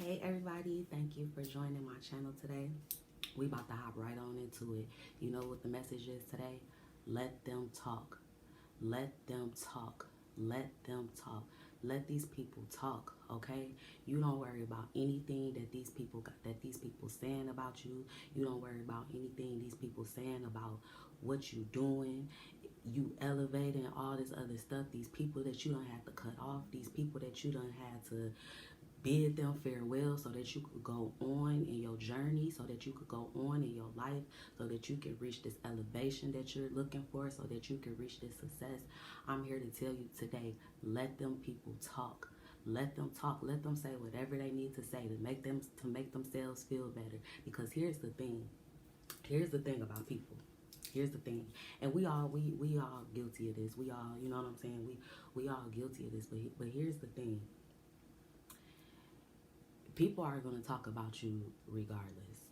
Hey everybody, thank you for joining my channel today. We about to hop right on into it. You know what the message is today? Let them talk. Let them talk. Let them talk. Let these people talk, okay? You don't worry about anything that these people saying about you. You don't worry about anything these people saying about what you doing. You elevating all this other stuff. These people that you don't have to cut off. These people that you don't have to bid them farewell so that you could go on in your journey, so that you could go on in your life, so that you can reach this elevation that you're looking for, so that you can reach this success. I'm here to tell you today, let them people talk. Let them talk. Let them say whatever they need to say to make themselves feel better. Because here's the thing. Here's the thing about people. Here's the thing, and we all guilty of this. We all, you know what I'm saying. We all guilty of this. But here's the thing. People are going to talk about you regardless.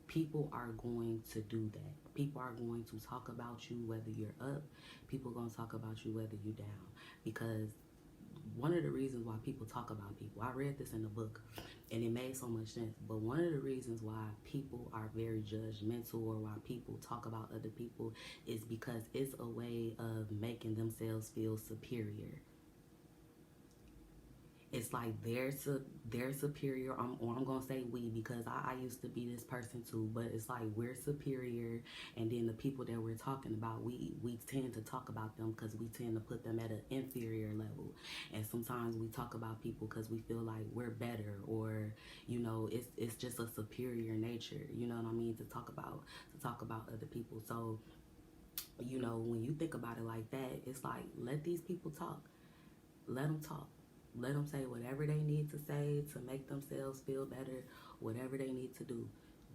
People are going to do that. People are going to talk about you whether you're up. People are going to talk about you whether you're down. Because one of the reasons why people talk about people, I read this in the book and it made so much sense, but one of the reasons why people are very judgmental or why people talk about other people is because it's a way of making themselves feel superior. It's like they're superior, or I'm gonna say we, because I used to be this person too, but it's like we're superior, and then the people that we're talking about, we tend to talk about them because we tend to put them at an inferior level. And sometimes we talk about people because we feel like we're better, or you know, it's just a superior nature, you know what I mean, to talk about other people. So you know, when you think about it like that, it's like, let these people talk. Let them talk. Let them say whatever they need to say to make themselves feel better, whatever they need to do.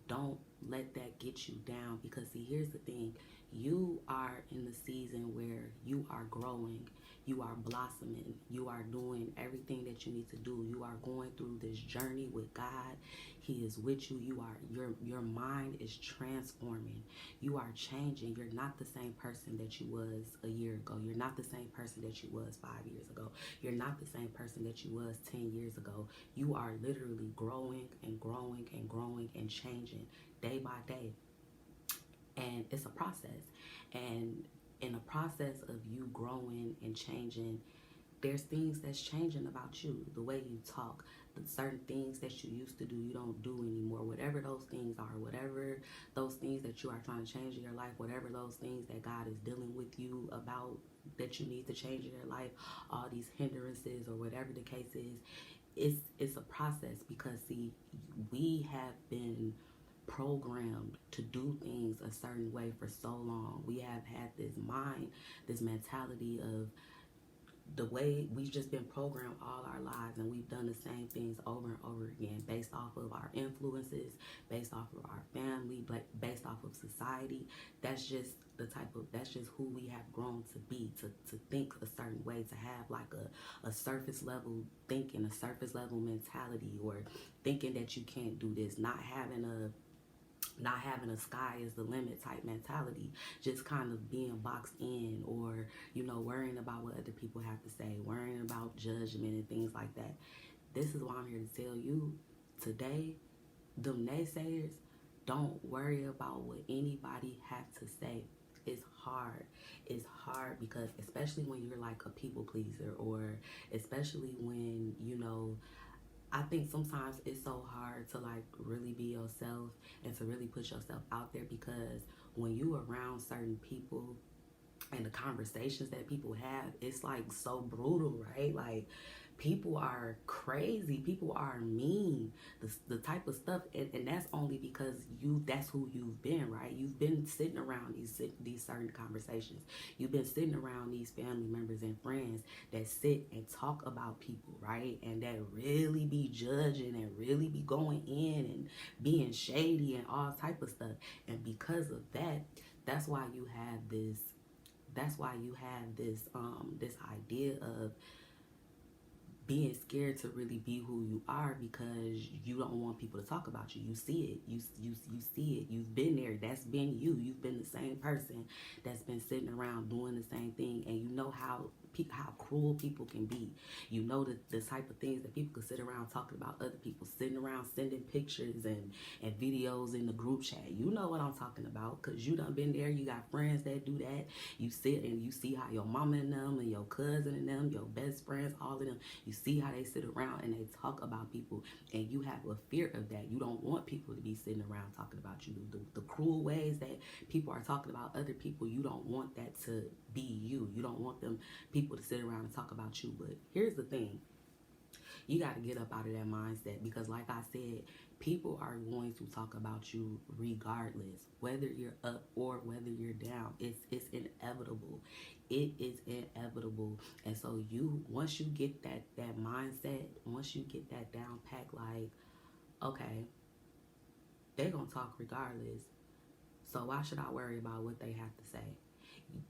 Don't let that get you down, because see, here's the thing. You are in the season where you are growing, you are blossoming, you are doing everything that you need to do. You are going through this journey with God. He is with you. You are your mind is transforming. You are changing. You're not the same person that you was a year ago. You're not the same person that you was 5 years ago. You're not the same person that you was 10 years ago. You are literally growing and growing and growing and changing day by day. And it's a process. And in the process of you growing and changing, there's things that's changing about you. The way you talk, the certain things that you used to do, you don't do anymore. Whatever those things are, whatever those things that you are trying to change in your life, whatever those things that God is dealing with you about that you need to change in your life, all these hindrances or whatever the case is, it's a process. Because see, we have been programmed to do things a certain way for so long. We have had this mind, this mentality of the way we've just been programmed all our lives, and we've done the same things over and over again, based off of our influences, based off of our family, based off of society. That's just that's just who we have grown to be, to think a certain way, to have like a surface level thinking, a surface level mentality, or thinking that you can't do this, not having a sky is the limit type mentality, just kind of being boxed in, or you know, worrying about what other people have to say, worrying about judgment and things like that. This is why I'm here to tell you today, them naysayers, don't worry about what anybody have to say. It's hard. It's hard because especially when you're like a people pleaser, or especially when, you know, I think sometimes it's so hard to like really be yourself and to really put yourself out there, because when you around certain people and the conversations that people have, it's like so brutal, right? Like, people are crazy, people are mean, the type of stuff, and that's only because that's who you've been, right? You've been sitting around these certain conversations. You've been sitting around these family members and friends that sit and talk about people, right? And that really be judging and really be going in and being shady and all type of stuff. And because of that, that's why you have this this idea of being scared to really be who you are, because you don't want people to talk about you. You see it. You see it. You've been there. That's been you. You've been the same person that's been sitting around doing the same thing, and you know how how cruel people can be. You know the type of things that people could sit around talking about other people, sitting around sending pictures and videos in the group chat. You know what I'm talking about, because you done been there. You got friends that do that. You sit and you see how your mama and them and your cousin and them, your best friends, all of them, you see how they sit around and they talk about people, and you have a fear of that. You don't want people to be sitting around talking about you. The cruel ways that people are talking about other people, you don't want that to be you. You don't want them people to sit around and talk about you. But here's the thing. You got to get up out of that mindset, because like I said, people are going to talk about you regardless, whether you're up or whether you're down. It's inevitable. It is inevitable. And so once you get that mindset, once you get that down pat, like, okay, they're going to talk regardless. So why should I worry about what they have to say?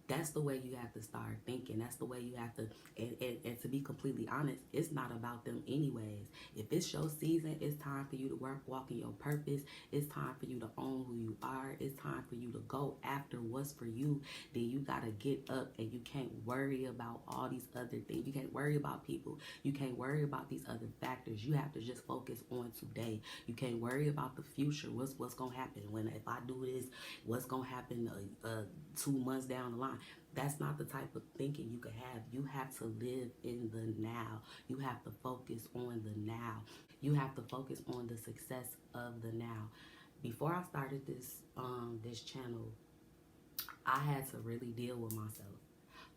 That's the way you have to start thinking. That's the way you have to, and to be completely honest, it's not about them anyways. If it's your season, it's time for you to walk in your purpose. It's time for you to own who you are. It's time for you to go after what's for you. Then you got to get up, and you can't worry about all these other things. You can't worry about people. You can't worry about these other factors. You have to just focus on today. You can't worry about the future. What's going to happen if I do this? What's going to happen 2 months down the line? That's not the type of thinking you can have. You have to live in the now. You have to focus on the now. You have to focus on the success of the now. Before I started this channel, I had to really deal with myself.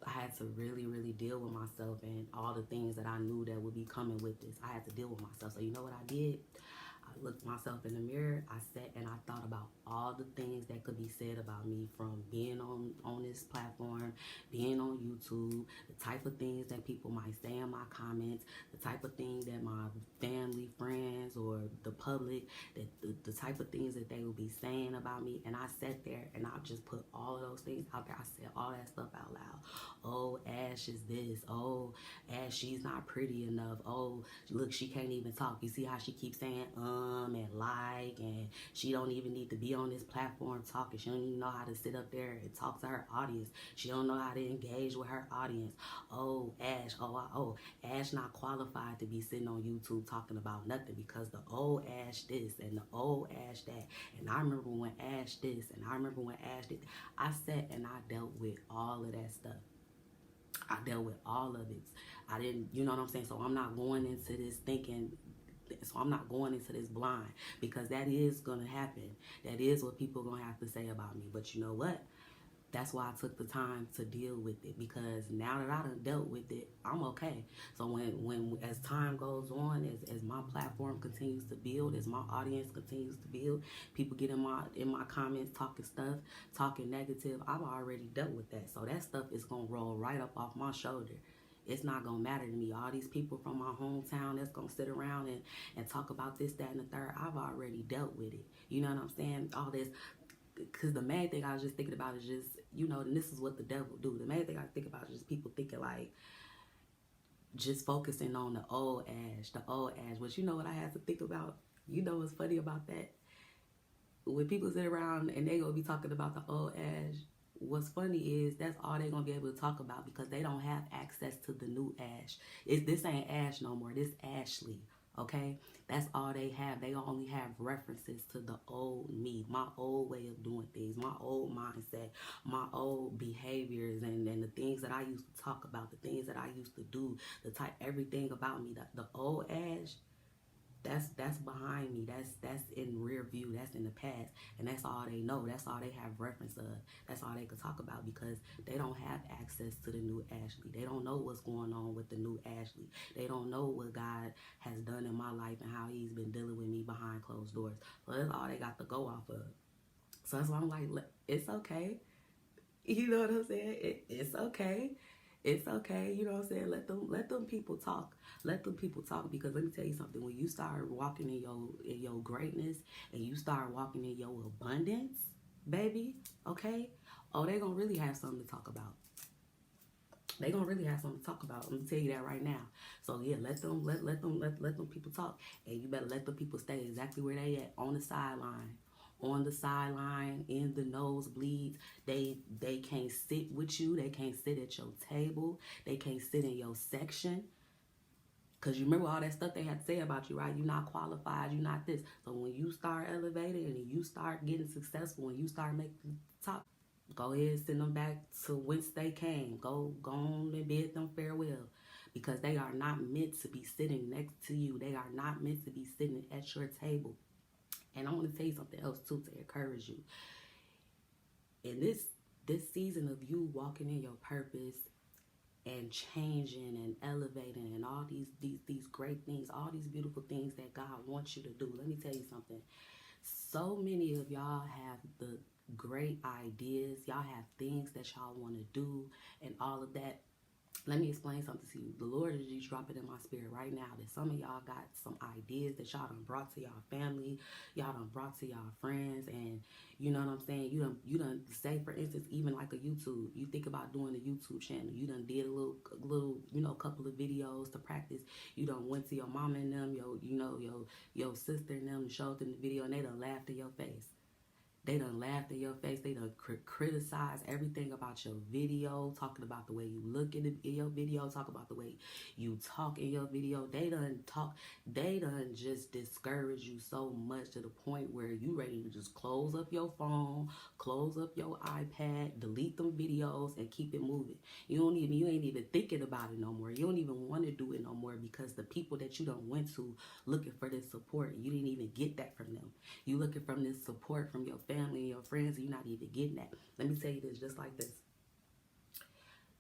I had to really, really deal with myself and all the things that I knew that would be coming with this. I had to deal with myself. So you know what I did? I looked myself in the mirror. I sat and I thought about all the things that could be said about me, from being on this platform, being on YouTube, the type of things that people might say in my comments, the type of things that my family, friends, or the public, that the type of things that they will be saying about me. And I sat there and I just put all of those things out there. I said all that stuff out loud. Oh, Ash is this. Oh, Ash, she's not pretty enough. Oh, look, she can't even talk. You see how she keeps saying and like, and she don't even need to be on this platform talking. She don't even know how to sit up there and talk to her audience. She don't know how to engage with her audience. Oh, Ash, Ash not qualified to be sitting on YouTube talking about nothing, because the old Ash this and the old Ash that. And I remember when Ash this, and I remember when Ash did. I sat and I dealt with all of that stuff. I dealt with all of it. I didn't, you know what I'm saying? So I'm not going into this thinking, so I'm not going into this blind, because that is going to happen. That is what people are going to have to say about me. But you know what? That's why I took the time to deal with it, because now that I done dealt with it, I'm okay. So when as time goes on, as my platform continues to build, as my audience continues to build, people get in my comments talking stuff, talking negative, I've already dealt with that. So that stuff is gonna roll right up off my shoulder. It's not gonna matter to me. All these people from my hometown that's gonna sit around and talk about this, that, and the third, I've already dealt with it. You know what I'm saying? All this. Because the main thing I was just thinking about is just, and this is what the devil do. The main thing I think about is just people thinking like, just focusing on the old Ash. But you know what I had to think about? You know what's funny about that? When people sit around and they gonna be talking about the old Ash, what's funny is that's all they're gonna be able to talk about, because they don't have access to the new Ash. This ain't Ash no more. This Ashley. Okay, that's all they have. They only have references to the old me, my old way of doing things, my old mindset, my old behaviors, and the things that I used to talk about, the things that I used to do, everything about me. The old Ash, that's behind me. That's in rear view. That's in the past, and that's all they know. That's all they have reference of. That's all they could talk about, because they don't have access to the new Ashley. They don't know what's going on with the new Ashley. They don't know what God has done in my life and how He's been dealing with me behind closed doors. So that's all they got to go off of. So that's why I'm like, it's okay. You know what I'm saying? It's okay. It's okay. You know what I'm saying? Let them people talk. Let them people talk, because let me tell you something. When you start walking in your greatness, and you start walking in your abundance, baby, okay? Oh, they're gonna really have something to talk about. They're gonna really have something to talk about. Let me tell you that right now. So yeah, let them people talk. And you better let the people stay exactly where they at, on the sideline. on the sideline, in the nosebleeds. They can't sit with you. They can't sit at your table. They can't sit in your section. Because you remember all that stuff they had to say about you, right? You're not qualified. You're not this. So when you start elevating and you start getting successful and you start making the top, go ahead and send them back to whence they came. Go on and bid them farewell. Because they are not meant to be sitting next to you. They are not meant to be sitting at your table. And I want to tell you something else too to encourage you. In this season of you walking in your purpose and changing and elevating and all these great things, all these beautiful things that God wants you to do. Let me tell you something. So many of y'all have the great ideas. Y'all have things that y'all want to do and all of that. Let me explain something to you. The Lord is just dropping in my spirit right now that some of y'all got some ideas that y'all done brought to y'all family, y'all done brought to y'all friends, and you know what I'm saying? You done say, for instance, even like a YouTube. You think about doing a YouTube channel. You done did a little couple of videos to practice. You done went to your mom and them, your sister and them, and showed them the video, and they done laughed in your face. They done laughed in your face. They done criticized everything about your video, talking about the way you look in your video, talk about the way you talk in your video. They done just discourage you so much to the point where you ready to just close up your phone, close up your iPad, delete them videos, and keep it moving. You ain't even thinking about it no more. You don't even want to do it no more because the people that you done went to looking for this support, you didn't even get that from them. You looking for this support from your family and your friends, and you're not even getting that. Let me tell you this, just like this.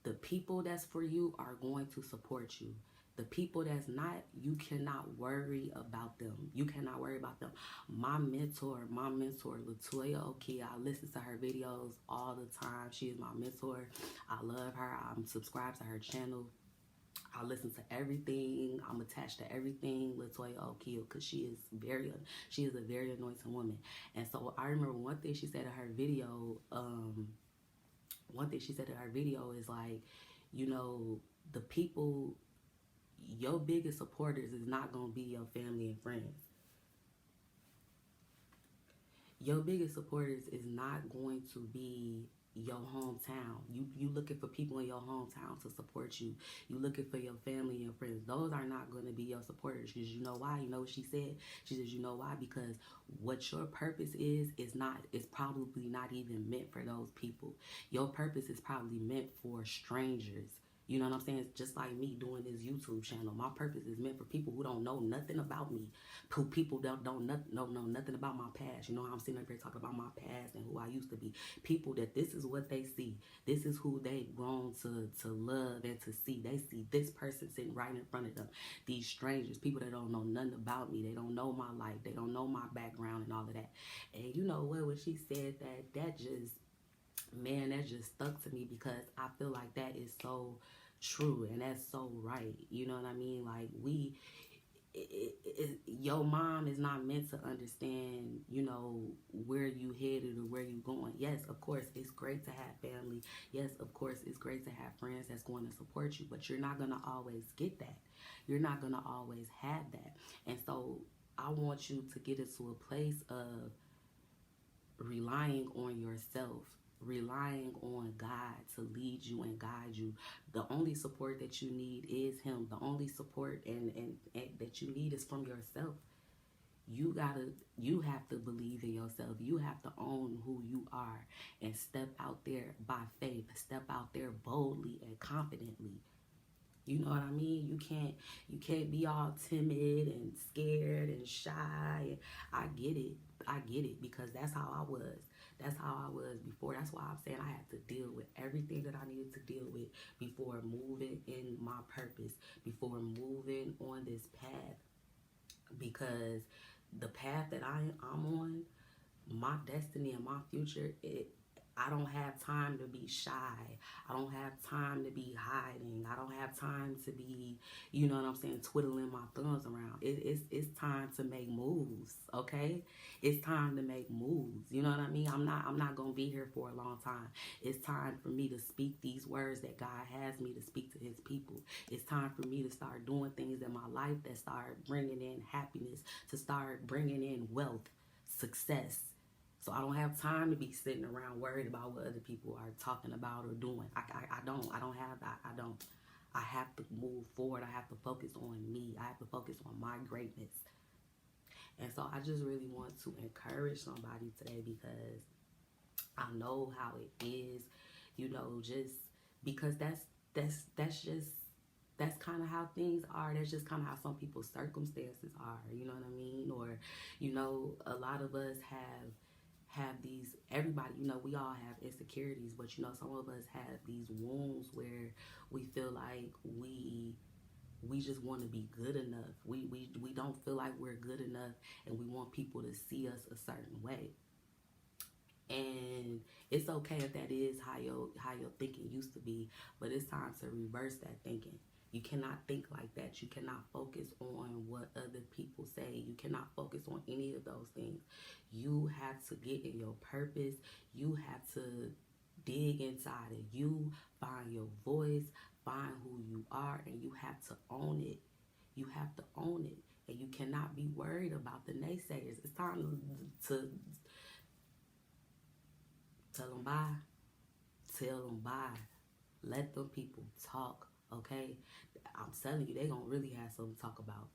The people that's for you are going to support you. The people that's not, you cannot worry about them. You cannot worry about them. My mentor, Latoya Oki, I listen to her videos all the time. She is my mentor. I love her. I'm subscribed to her channel. I listen to everything. I'm attached to everything Latoya O'Keel because she is a very anointed woman. And so I remember one thing she said in her video. Is like, the people, your biggest supporters is not gonna be your family and friends. Your biggest supporters is not going to be your hometown. You looking for people in your hometown to support you. You looking for your family and your friends. Those are not going to be your supporters. Because you know why? You know what she said? She says, you know why? Because what your purpose is probably not even meant for those people. Your purpose is probably meant for strangers. You know what I'm saying? It's just like me doing this YouTube channel. My purpose is meant for people who don't know nothing about me. People don't know nothing about my past. You know, I'm sitting up here talking about my past and who I used to be. People that this is what they see. This is who they've grown to love and to see. They see this person sitting right in front of them. These strangers, people that don't know nothing about me. They don't know my life. They don't know my background and all of that. And you know what? When she said that just stuck to me because I feel like that is so true and that's so right. You know what I mean? Like your mom is not meant to understand, where you headed or where you going. Yes, of course, it's great to have family. Yes, of course, it's great to have friends that's going to support you, but you're not going to always get that. You're not going to always have that. And so I want you to get into a place of relying on yourself, relying on God to lead you and guide you. The only support that you need is Him. The only support and that you need is from yourself. You have to believe in yourself. You have to own who you are and step out there by faith. Step out there boldly and confidently. You know what I mean? You can't be all timid and scared and shy. I get it because that's how I was. That's how I was before. That's why I'm saying I had to deal with everything that I needed to deal with before moving in my purpose, before moving on this path. Because the path that I'm on, my destiny and my future, I don't have time to be shy. I don't have time to be hiding. I don't have time to be, twiddling my thumbs around. It's time to make moves, okay? It's time to make moves. You know what I mean? I'm not gonna be here for a long time. It's time for me to speak these words that God has me to speak to His people. It's time for me to start doing things in my life that start bringing in happiness, to start bringing in wealth, success. So I don't have time to be sitting around worried about what other people are talking about or doing. I don't have that. I don't. I have to move forward. I have to focus on me. I have to focus on my greatness. And so I just really want to encourage somebody today because I know how it is, just because that's just that's kind of how things are. That's just kind of how some people's circumstances are. You know what I mean? Or, a lot of us have these. Everybody, we all have insecurities, but some of us have these wounds where we feel like we just want to be good enough. We don't feel like we're good enough, and we want people to see us a certain way. And it's okay if that is how your thinking used to be, but it's time to reverse that thinking. You cannot think like that. You cannot focus on what other people say. You cannot focus on any of those things. You have to get in your purpose. You have to dig inside of you, find your voice, find who you are, and you have to own it. You have to own it. And you cannot be worried about the naysayers. It's time to tell them bye. Tell them bye. Let them people talk, okay? I'm telling you, they gonna really have something to talk about.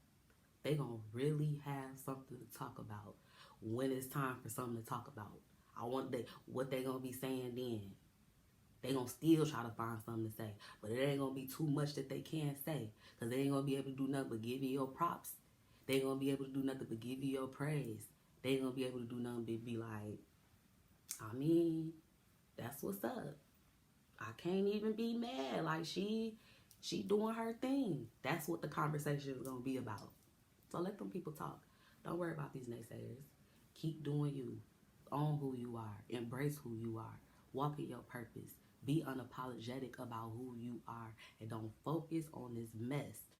They gonna really have something to talk about when it's time for something to talk about. I want what they gonna be saying then. They gonna still try to find something to say, but it ain't gonna be too much that they can't say, because they ain't gonna be able to do nothing but give you your props. They ain't gonna be able to do nothing but give you your praise. They ain't gonna be able to do nothing but be like, I mean, that's what's up. I can't even be mad. Like she doing her thing. That's what the conversation is gonna be about. So let them people talk. Don't worry about these naysayers. Keep doing you. Own who you are. Embrace who you are. Walk in your purpose. Be unapologetic about who you are. And don't focus on this mess